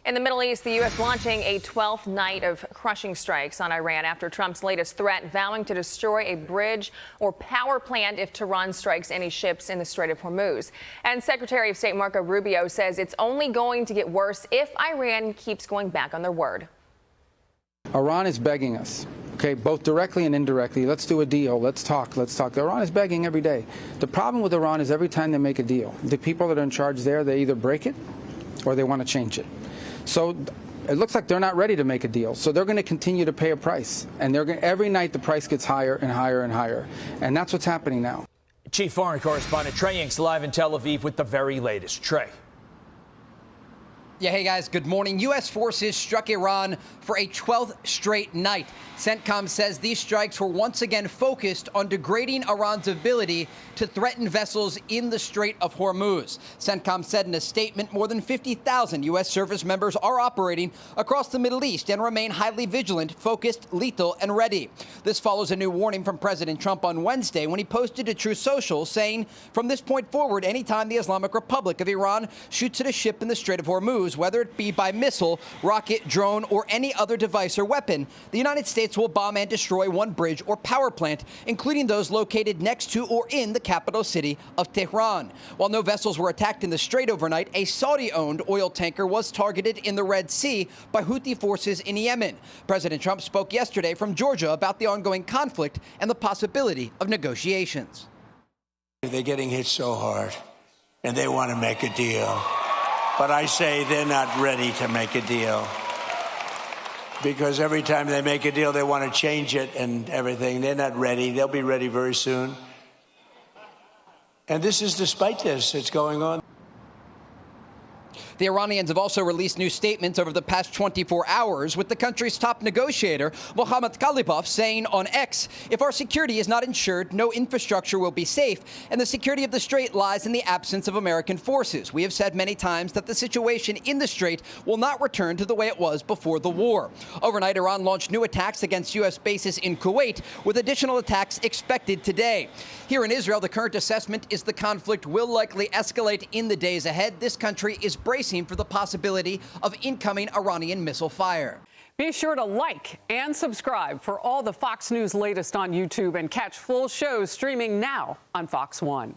In the Middle East, the U.S. launching a 12th night of crushing strikes on Iran after Trump's latest threat, vowing to destroy a bridge or power plant if Tehran strikes any ships in the Strait of Hormuz. And Secretary of State Marco Rubio says it's only going to get worse if Iran keeps going back on their word. Iran is begging us, okay, both directly and indirectly. Let's do a deal. Let's talk. Let's talk. Iran is begging every day. The problem with Iran is every time they make a deal, the people that are in charge there, they either break it or they want to change it. So it looks like they're not ready to make a deal. So they're going to continue to pay a price. And every night the price gets higher and higher and higher. And that's what's happening now. Chief Foreign Correspondent Trey Ying's live in Tel Aviv with the very latest. Trey. Yeah, hey guys, good morning. U.S. forces struck Iran for a 12th straight night. CENTCOM says these strikes were once again focused on degrading Iran's ability to threaten vessels in the Strait of Hormuz. CENTCOM said in a statement more than 50,000 U.S. service members are operating across the Middle East and remain highly vigilant, focused, lethal, and ready. This follows a new warning from President Trump on Wednesday when he posted to Truth Social saying, from this point forward, anytime the Islamic Republic of Iran shoots at a ship in the Strait of Hormuz, whether it be by missile, rocket, drone, or any other device or weapon, the United States will bomb and destroy one bridge or power plant, including those located next to or in the capital city of Tehran. While no vessels were attacked in the strait overnight, a Saudi-owned oil tanker was targeted in the Red Sea by Houthi forces in Yemen. President Trump spoke yesterday from Georgia about the ongoing conflict and the possibility of negotiations. They're getting hit so hard, and they want to make a deal. But I say they're not ready to make a deal. Because every time they make a deal, they want to change it and everything. They're not ready. They'll be ready very soon. And this is despite this. It's going on. The Iranians have also released new statements over the past 24 hours, with the country's top negotiator, Mohammad Khalibaf, saying on X, if our security is not ensured, no infrastructure will be safe, and the security of the Strait lies in the absence of American forces. We have said many times that the situation in the Strait will not return to the way it was before the war. Overnight, Iran launched new attacks against U.S. bases in Kuwait, with additional attacks expected today. Here in Israel, the current assessment is the conflict will likely escalate in the days ahead. This country is bracing for the possibility of incoming Iranian missile fire. Be sure to like and subscribe for all the Fox News latest on YouTube and catch full shows streaming now on Fox One.